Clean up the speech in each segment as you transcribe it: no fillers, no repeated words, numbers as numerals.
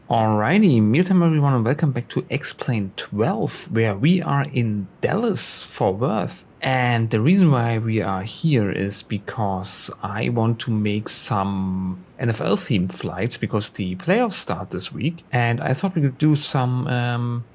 Alrighty, mealtime everyone, and welcome back to XP12, where we are in Dallas, Fort Worth. And the reason why we are here is because I want to make some NFL themed flights because the playoffs start this week. And I thought we could do some,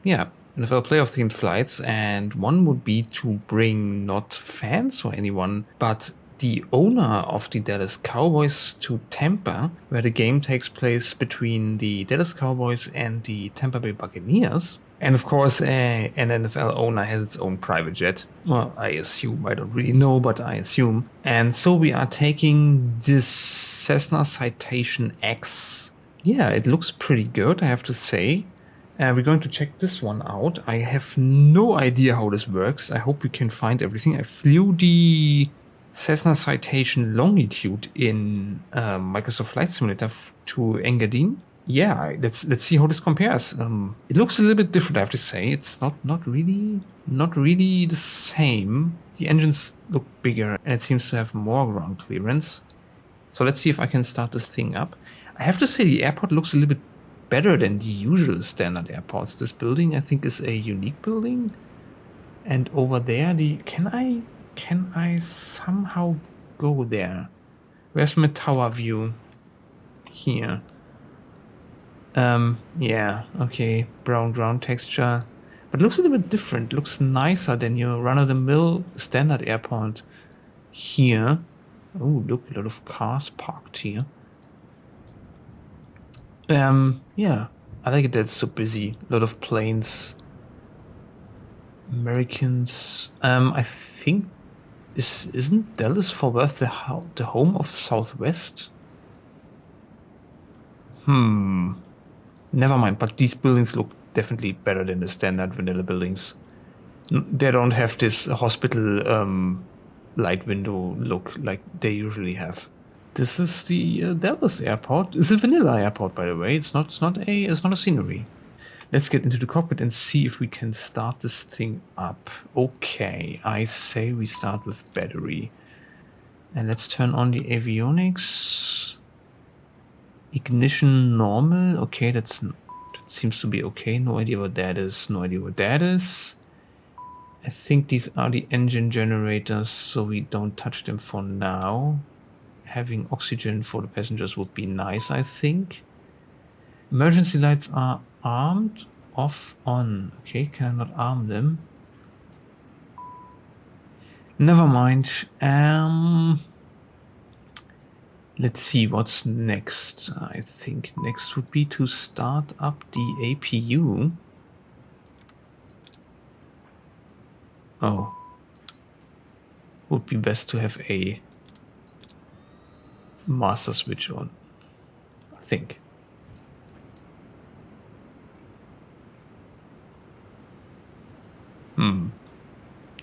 NFL playoff themed flights. And one would be to bring not fans or anyone, but the owner of the Dallas Cowboys to Tampa, where the game takes place between the Dallas Cowboys and the Tampa Bay Buccaneers. And of course, an NFL owner has its own private jet. Well, I assume. I don't really know, but I assume. And so we are taking this Cessna Citation X. Yeah, it looks pretty good, I have to say. We're going to check this one out. I have no idea how this works. I hope we can find everything. I flew the Cessna Citation Longitude in Microsoft Flight Simulator to Engadine. Yeah, let's see how this compares. It looks a little bit different, I have to say. It's not really the same. The engines look bigger and it seems to have more ground clearance. So let's see if I can start this thing up. I have to say the airport looks a little bit better than the usual standard airports. This building, I think, is a unique building. And over there, can I somehow go there? Where's my tower view? Here. Yeah, okay. Brown ground texture. But it looks a little bit different. It looks nicer than your run-of-the-mill standard airport here. Oh, look, a lot of cars parked here. Yeah, I like it that it's so busy. A lot of planes. Americans. I think isn't Dallas Fort Worth the home of Southwest? Never mind, but these buildings look definitely better than the standard vanilla buildings. They don't have this hospital light window look like they usually have. This is the Dallas airport. It's a vanilla airport, by the way. It's not a scenery. Let's get into the cockpit and see if we can start this thing up. Okay, I say we start with battery. And let's turn on the avionics. Ignition normal. Okay, that seems to be okay. No idea what that is. No idea what that is. I think these are the engine generators, so we don't touch them for now. Having oxygen for the passengers would be nice, I think. Emergency lights are armed, off, on. Okay, can I not arm them? Never mind. Let's see what's next. I think next would be to start up the APU. Oh. Would be best to have a master switch on, I think.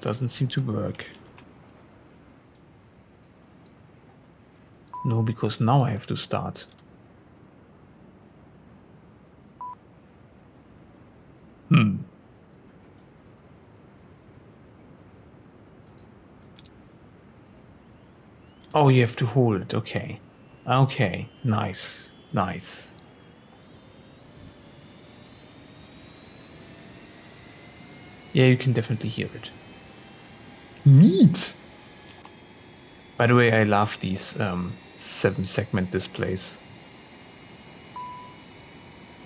Doesn't seem to work. No, because now I have to start. Oh, you have to hold it. Okay. Okay. Nice. Nice. Yeah, you can definitely hear it. Neat. By the way, I love these 7-segment displays.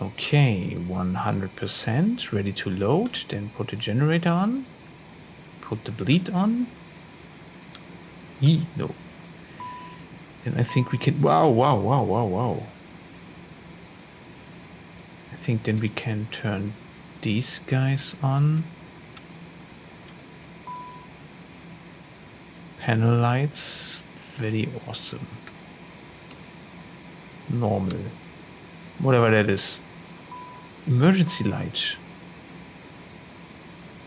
Okay, 100% ready to load. Then put the generator on. Put the bleed on. No. And I think we can... Wow. I think then we can turn these guys on. Panel lights, very awesome. Normal. Whatever that is. Emergency light.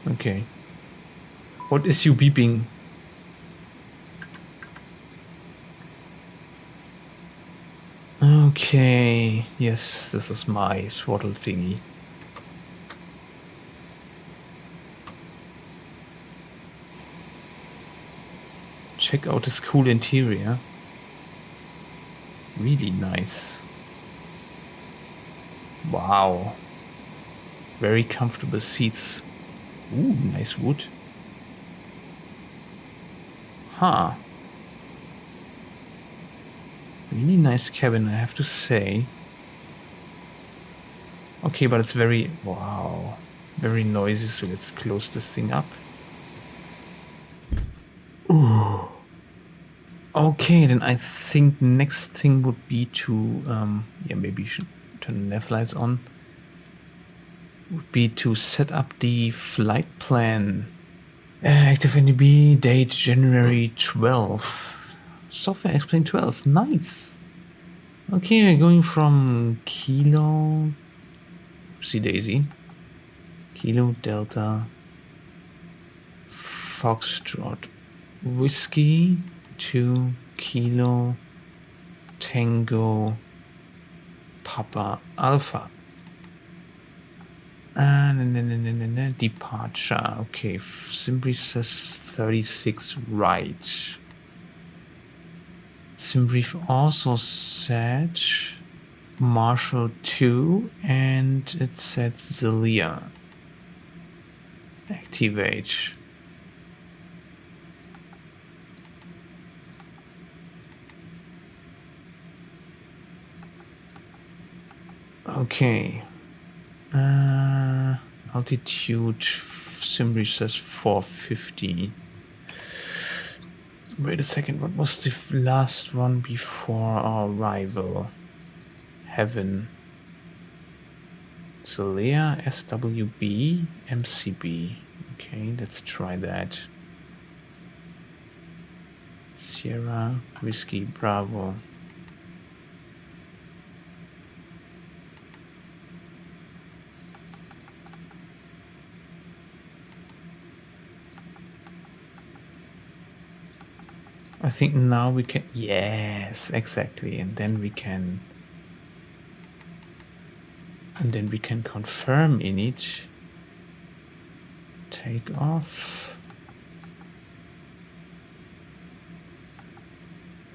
Okay. What is you beeping? Okay. Yes, this is my throttle thingy. Check out this cool interior. Really nice. Wow. Very comfortable seats. Ooh, nice wood. Huh. Really nice cabin, I have to say. Okay, but it's very, wow, very noisy, so let's close this thing up. Ooh. Okay, then I think next thing would be to, yeah, maybe you should turn the nav lights on. Would be to set up the flight plan. Active NDB, date January 12th. Software explain 12, nice. Okay, we're going from Kilo, see Daisy, Kilo Delta, Foxtrot, Whiskey to Kilo Tango Papa Alpha. And departure. Okay, simply says 36 right. Simbrief also said Marshall 2 and it said Zelia. Activate. Okay. Altitude Simbrief says 450. Wait a second, what was the last one before our arrival? Heaven. Zelia, SWB, MCB. Okay, let's try that. Sierra, Whiskey, Bravo. I think now we can, yes, exactly. And then we can confirm in it. Takeoff.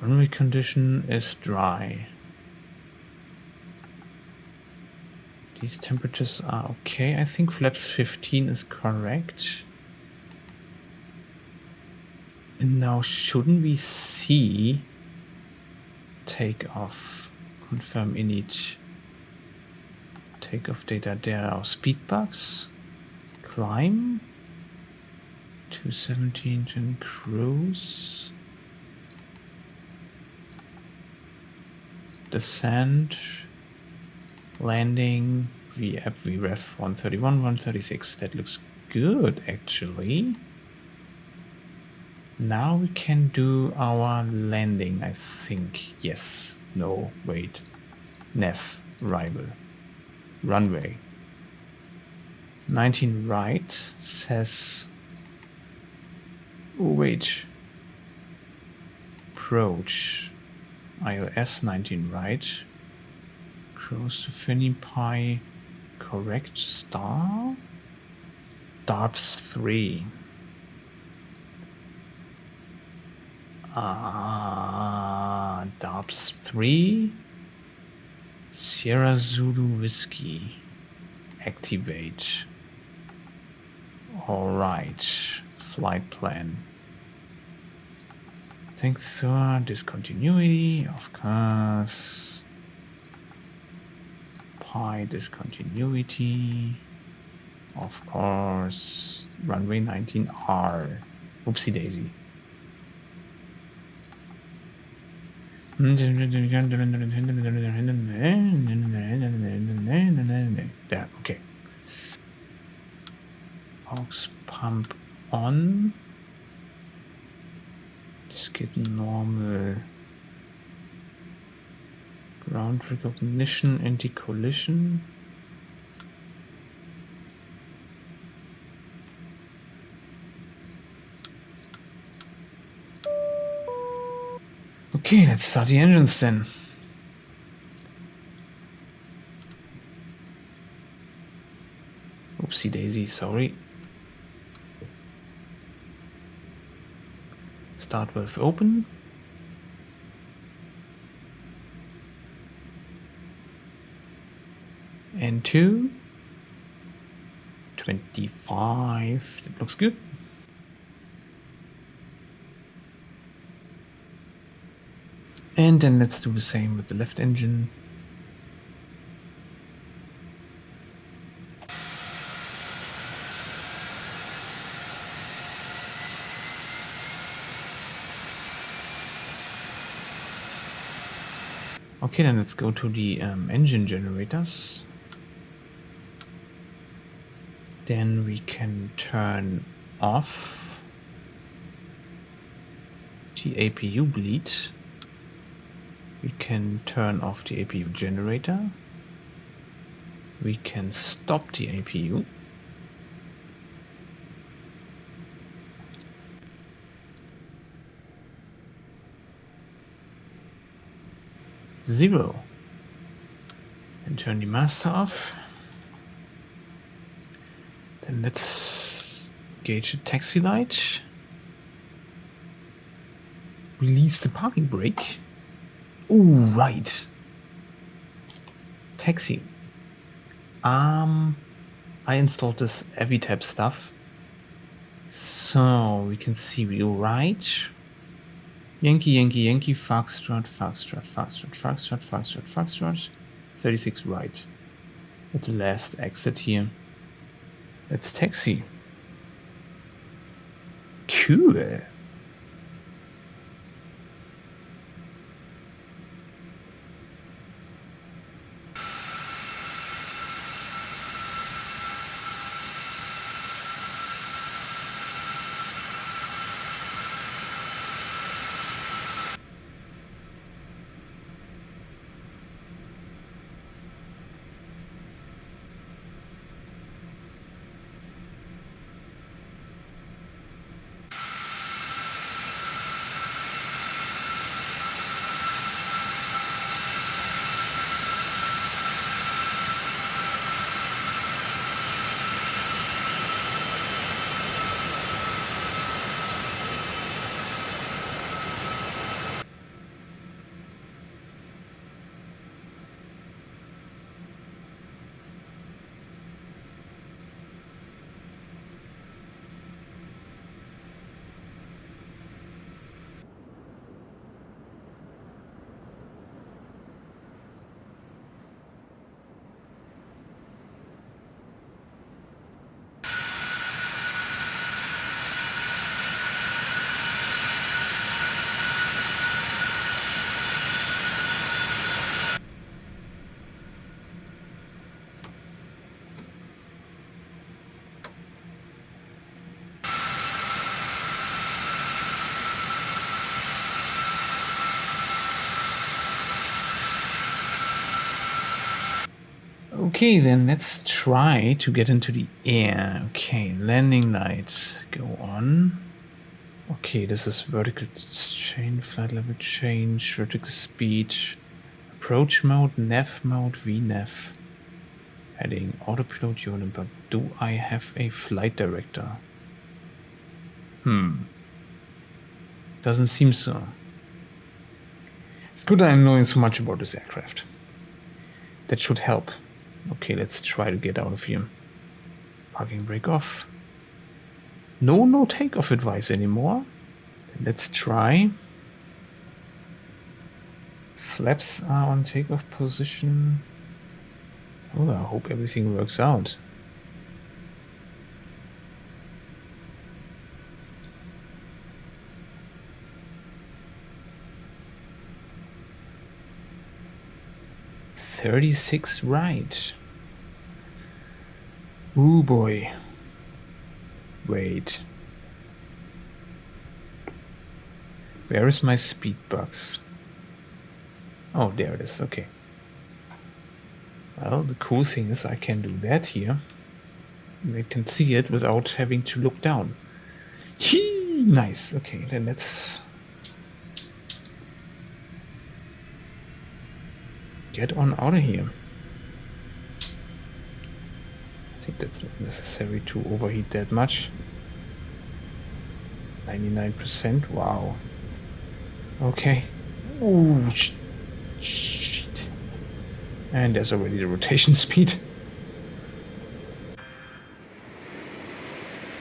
Runway condition is dry. These temperatures are okay. I think flaps 15 is correct. And now shouldn't we see takeoff? Confirm init. Takeoff data. There are speed bugs. Climb. 217 and cruise. Descent. Landing. VREF 131, 136. That looks good actually. Now we can do our landing, I think. Yes. No, wait. Nav, arrival. Runway. 19 right says... Oh, wait. Approach. ILS 19 right. Close to Finny Pi. Correct star. DARPS 3. DARPS 3. Sierra Zulu Whiskey. Activate. Alright. Flight plan. Thanks for discontinuity, of course. Pi discontinuity. Of course. Runway 19R. Oopsie daisy. There, okay. Aux pump on. Just get normal ground recognition, anti-collision. Okay, let's start the engines then. Oopsie daisy, sorry. Start valve open. And 2. 25. That looks good. And then let's do the same with the left engine. Okay, then let's go to the engine generators. Then we can turn off the APU bleed. We can turn off the APU generator. We can stop the APU. Zero. And turn the master off. Then let's gauge the taxi light. Release the parking brake. Oh, right. Taxi. I installed this FADEC stuff. So we can see we go right. Yankee, Yankee, Yankee, Foxtrot, Foxtrot, Foxtrot, Foxtrot, Foxtrot, Foxtrot. 36 right. At the last exit here. Let's taxi. Cool. Okay, then let's try to get into the air. Okay, landing lights go on. Okay, this is vertical change, flight level change, vertical speed, approach mode, nav mode, VNAV. Heading, autopilot unit, but do I have a flight director? Doesn't seem so. It's good I'm knowing so much about this aircraft. That should help. Okay, let's try to get out of here. Parking brake off. No takeoff advice anymore. Let's try. Flaps are on takeoff position. Oh, I hope everything works out. $36 right. Ooh boy. Wait. Where is my speed box? Oh, there it is. Okay. Well, the cool thing is I can do that here. I can see it without having to look down. Nice. Okay, then let's get on out of here. I think that's not necessary to overheat that much. 99%. Wow. Okay. Oh, shit. And there's already the rotation speed.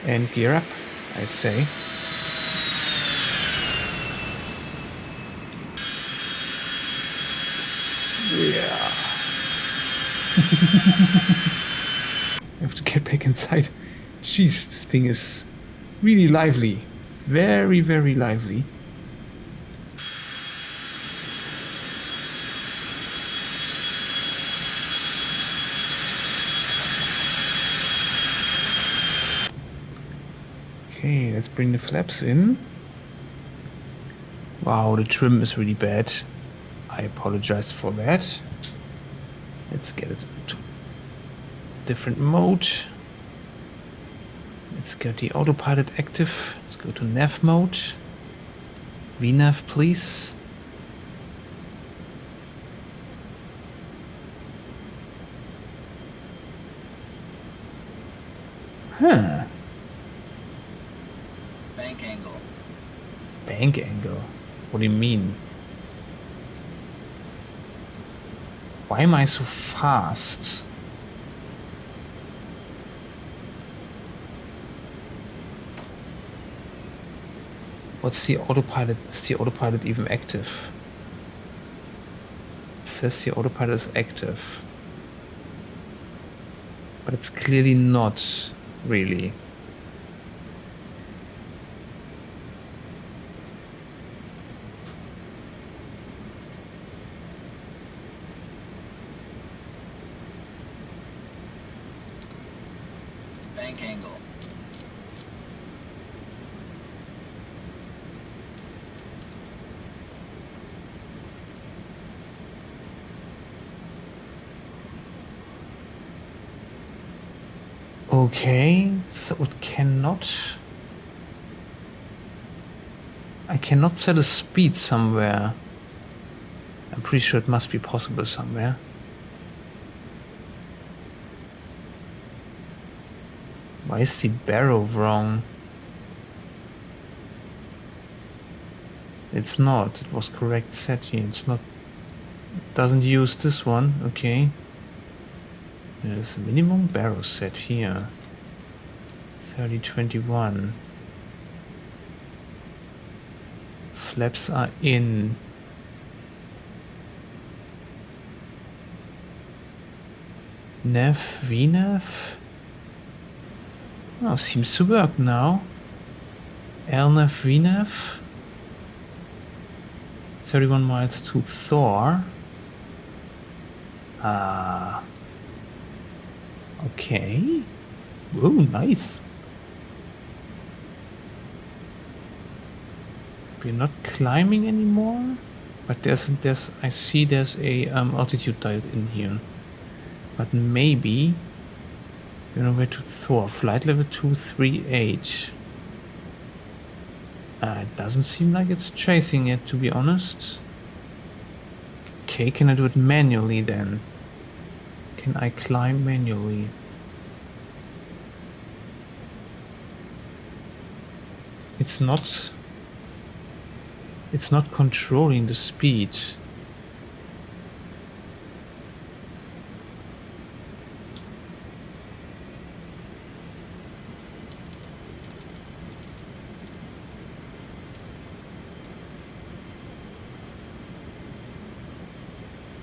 And gear up, I say. Yeah. I have to get back inside. Jeez, this thing is really lively. Very, very lively. Okay, let's bring the flaps in. Wow, the trim is really bad. I apologize for that. Let's get it to different mode. Let's get the autopilot active. Let's go to nav mode. VNav, please. Huh. Bank angle. Bank angle? What do you mean? Why am I so fast? What's the autopilot? Is the autopilot even active? It says the autopilot is active. But it's clearly not really. Bank angle. Okay, so it cannot... I cannot set a speed somewhere. I'm pretty sure it must be possible somewhere. Why is the barrow wrong? It's not. It was correct set here. It's not... It doesn't use this one. Okay. There's a minimum barrow set here. 3021. Flaps are in. Nav, VNav. Oh, seems to work now. LNav, VNav. 31 miles to Thor. Ah. Okay. Whoa, nice. We're not climbing anymore, but I see there's a altitude dial in here. But maybe we're on our way to Thor. Flight level 238. It doesn't seem like it's chasing it, to be honest. Okay, can I do it manually then? Can I climb manually? It's not controlling the speed.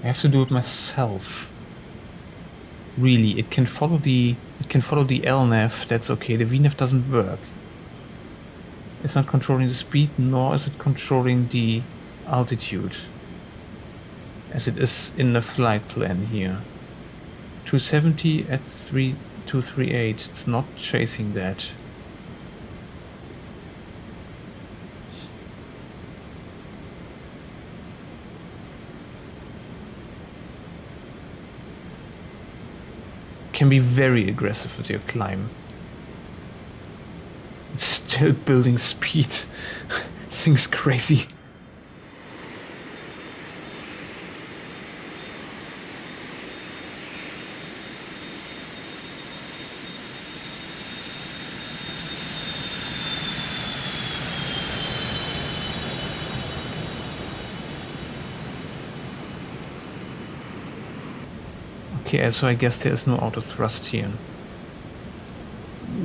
I have to do it myself. Really, it can follow the LNAV, that's okay. The VNAV doesn't work. It's not controlling the speed, nor is it controlling the altitude, as it is in the flight plan here. 270 at 3238, it's not chasing that. Can be very aggressive with your climb. It's still building speed. This thing's crazy. Okay, so I guess there is no auto thrust here.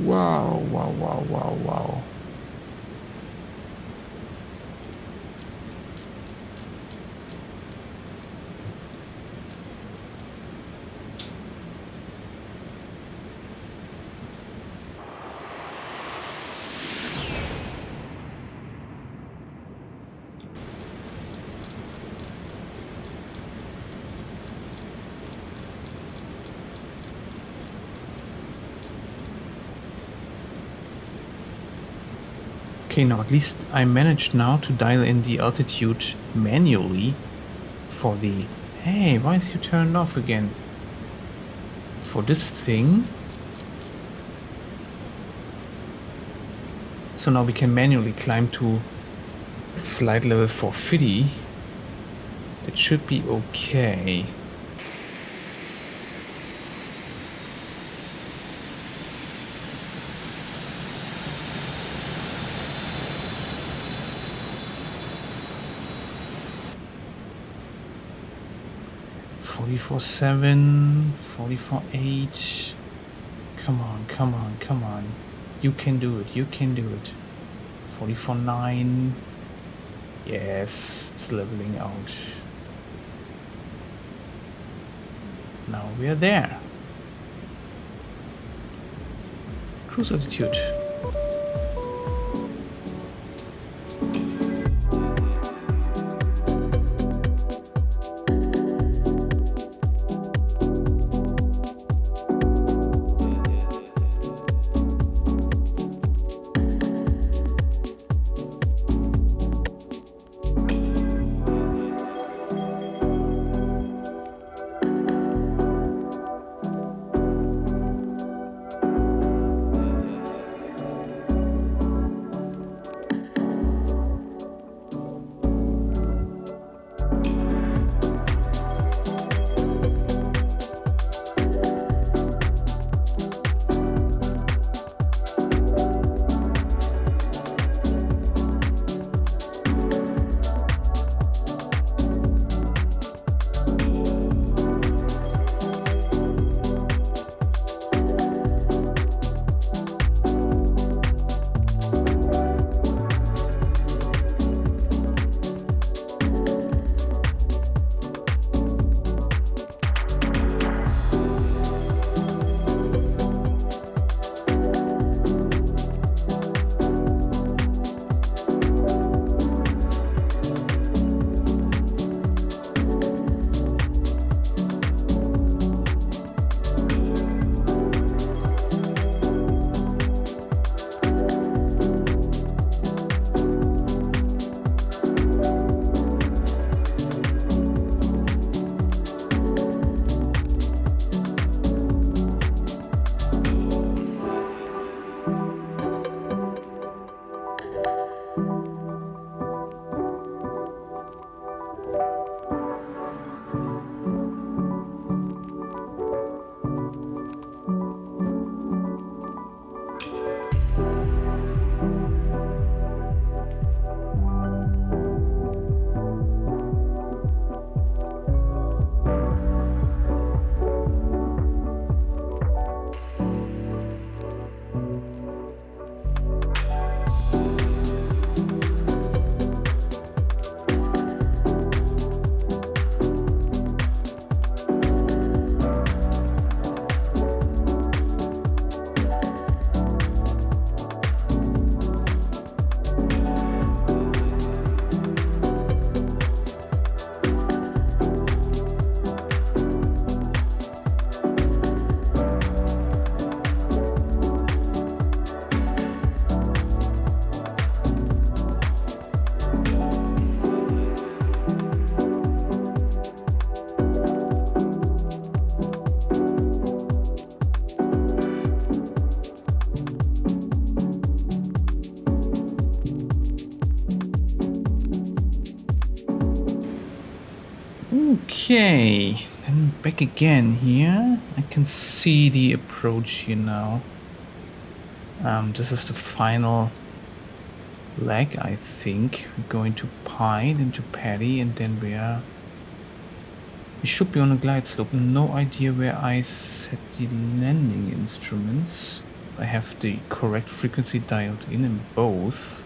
Wow, wow, wow, wow, wow. Okay, now at least I managed now to dial in the altitude manually for the... Hey, why is you turned off again? For this thing. So now we can manually climb to flight level 450. That should be okay. $44.7, $44.8. Come on, come on, come on. You can do it, you can do it. $44.9. Yes, it's leveling out. Now we are there. Cruise altitude. Okay, then back again here. I can see the approach here now. This is the final leg, I think. We're going to Pine into Paddy, and then we are We should be on a glide slope. No idea where I set the landing instruments. I have the correct frequency dialed in both.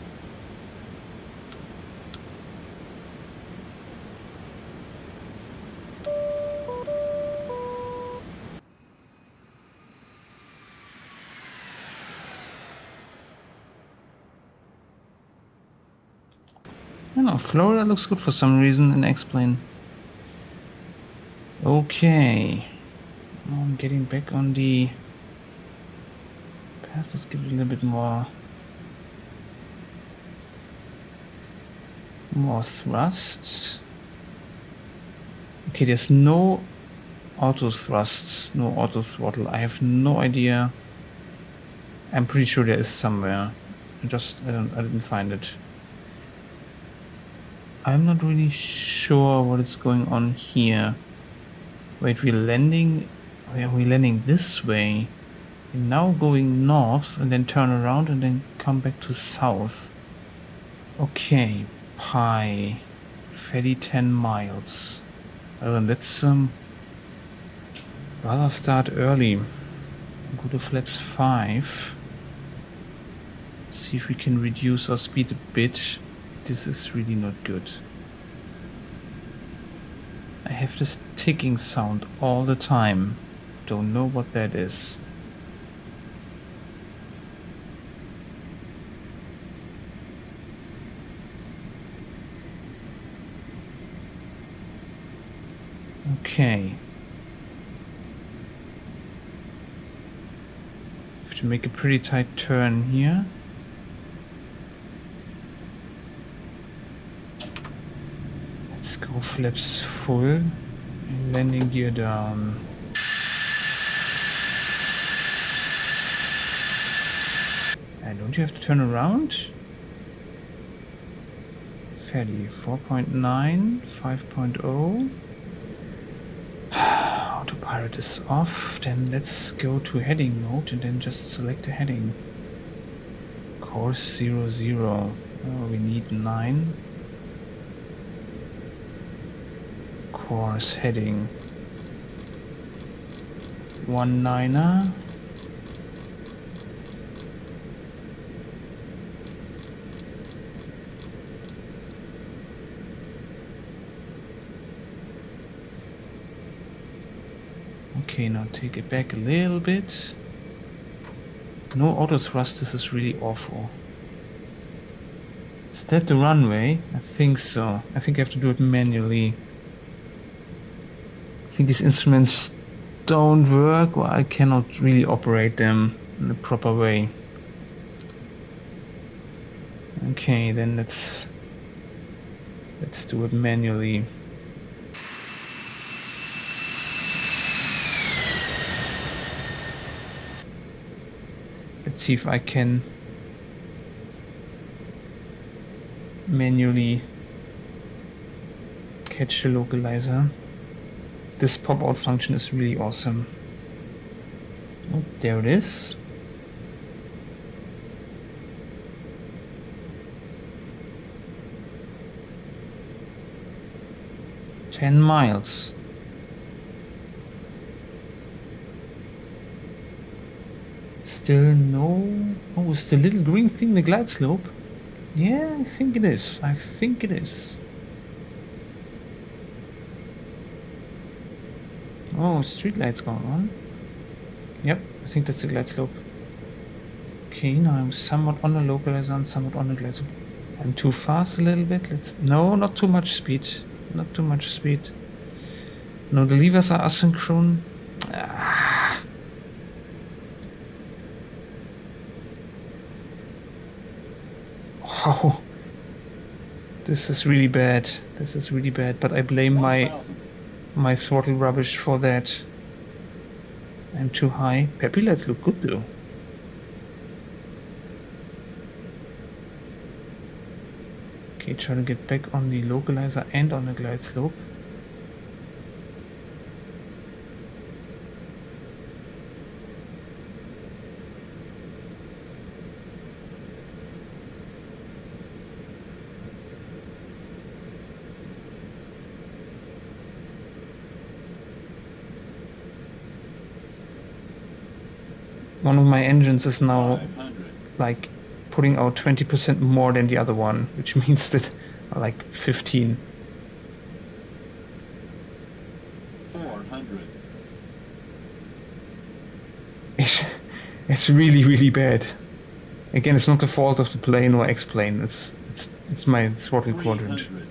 I don't know, Florida looks good for some reason in X-Plane. Okay. Now I'm getting back on the path. Let's give it a little bit more thrust. Okay, there's no auto thrust, no auto throttle. I have no idea. I'm pretty sure there is somewhere. I didn't find it. I'm not really sure what is going on here. Wait, we're landing. We're landing this way. We're now going north and then turn around and then come back to south. Okay, pi. FADEC 10 miles. Well, then let's rather start early. Go to flaps 5. See if we can reduce our speed a bit. This is really not good. I have this ticking sound all the time. Don't know what that is. Okay. Have to make a pretty tight turn here. Let's go flaps full and landing gear down. And don't you have to turn around? FADEC 4.9, 5.0. Autopilot is off. Then let's go to heading mode and then just select a heading. Course 00. Oh, we need 9. Course heading 19er. Okay, now take it back a little bit. No auto thrust, this is really awful. Is that the runway? I think so. I think I have to do it manually. I think these instruments don't work, or I cannot really operate them in the proper way. Okay, then let's do it manually. Let's see if I can manually catch the localizer. This pop-out function is really awesome. Oh, there it is. "10 miles. Still no... Oh, it's the little green thing, the glide slope. Yeah, I think it is. I think it is. Oh, street lights going on. Yep, I think that's the glide slope. Okay, now I'm somewhat on the localizer and somewhat on the glide slope. I'm too fast a little bit. No, not too much speed. Not too much speed. No, the levers are asynchronous. Wow. This is really bad. This is really bad, but I blame my throttle rubbish for that. I'm too high. Peppy lights look good though. Okay, try to get back on the localizer and on the glide slope. One of my engines is now 500, like putting out 20% more than the other one, which means that like 15. 400, It's really, really bad. Again, it's not the fault of the plane or X-plane. It's my throttle quadrant. 300,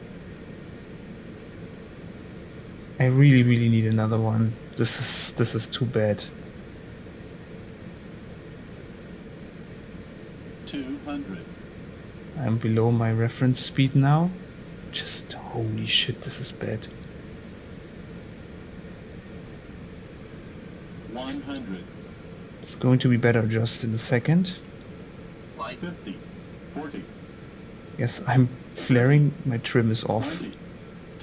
I really, really need another one. This is too bad. 200, I'm below my reference speed now. Just holy shit, this is bad. 100, It's going to be better just in a second. 50, 40, Yes, I'm flaring. My trim is off. 20,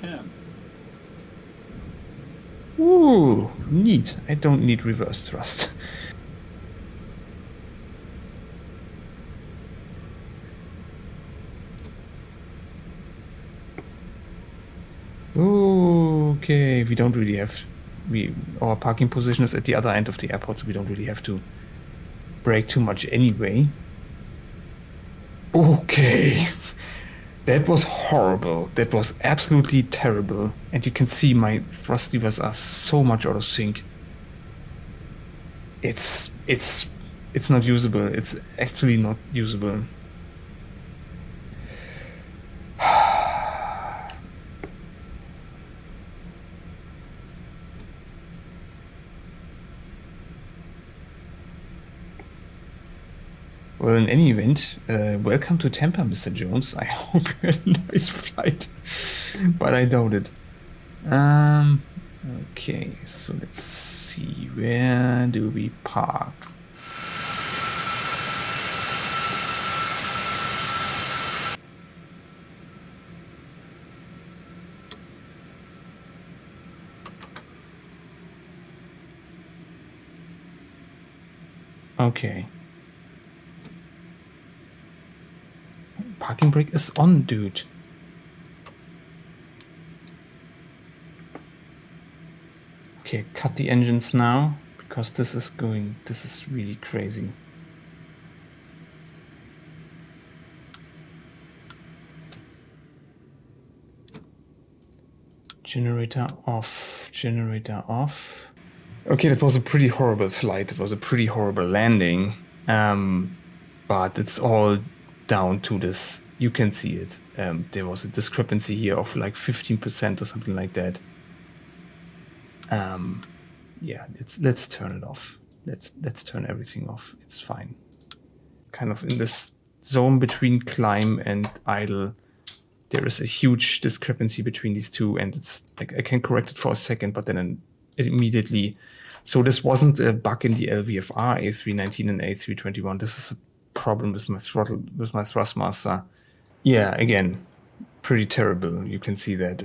10, Ooh, neat. I don't need reverse thrust. Okay, we don't really have... Our parking position is at the other end of the airport, so we don't really have to brake too much anyway. Okay. That was horrible. That was absolutely terrible. And you can see my thrust levers are so much out of sync. It's not usable. It's actually not usable. Well, in any event, welcome to Tampa, Mr. Jones. I hope you had a nice flight, but I doubt it. Okay, so let's see, where do we park? Okay. Parking brake is on, dude. Okay, cut the engines now, because this is really crazy. Generator off, generator off. Okay, that was a pretty horrible flight. It was a pretty horrible landing. But it's all down to this. You can see it. There was a discrepancy here of like 15% or something like that. Yeah, let's turn it off. Let's turn everything off. It's fine. Kind of in this zone between climb and idle, there is a huge discrepancy between these two, and it's like I can correct it for a second, but then it immediately. So this wasn't a bug in the LVFR A319 and A321. This is a problem with my throttle, with my thrustmaster. Yeah, again, pretty terrible. You can see that.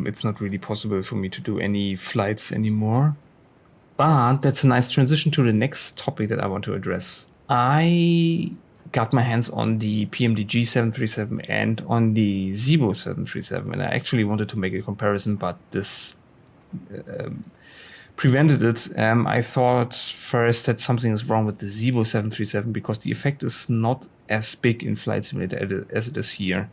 It's not really possible for me to do any flights anymore. But that's a nice transition to the next topic that I want to address. I got my hands on the PMDG 737 and on the Zibo 737, and I actually wanted to make a comparison, but this prevented it. I thought first that something is wrong with the Zibo 737 because the effect is not as big in Flight Simulator as it is here,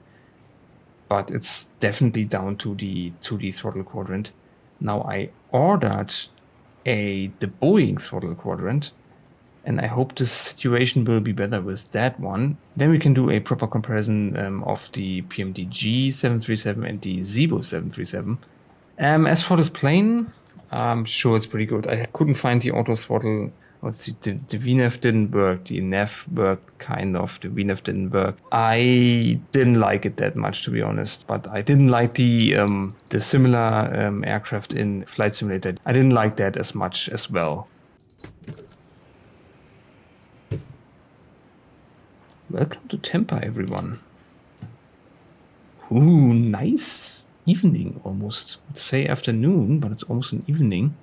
but it's definitely down to the throttle quadrant. Now I ordered the Boeing throttle quadrant, and I hope this situation will be better with that one. Then we can do a proper comparison of the PMDG 737 and the Zibo 737. As for this plane, I'm sure it's pretty good. I couldn't find the auto throttle. Let's see, the VNAV didn't work. The NAV worked kind of. The VNAV didn't work. I didn't like it that much, to be honest. But I didn't like the similar aircraft in Flight Simulator. I didn't like that as much as well. Welcome to Tampa, everyone. Ooh, nice evening almost. I'd say afternoon, but it's almost an evening.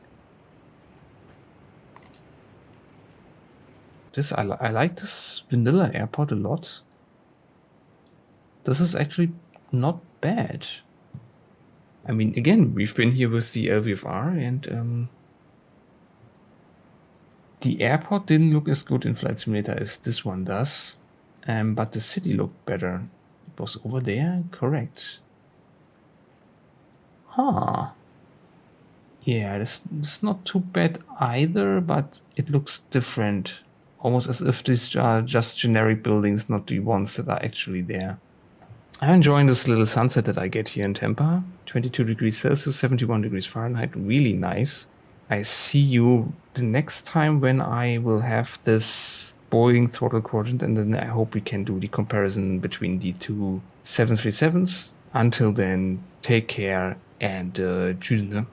I like this vanilla airport a lot. This is actually not bad. I mean, again, we've been here with the LVFR, and The airport didn't look as good in Flight Simulator as this one does, but the city looked better. It was over there? Correct. Huh. Yeah, it's not too bad either, but it looks different. Almost as if these are just generic buildings, not the ones that are actually there. I'm enjoying this little sunset that I get here in Tampa. 22 degrees Celsius, 71 degrees Fahrenheit. Really nice. I see you the next time when I will have this Boeing throttle quadrant, and then I hope we can do the comparison between the two 737s. Until then, take care and tschüss.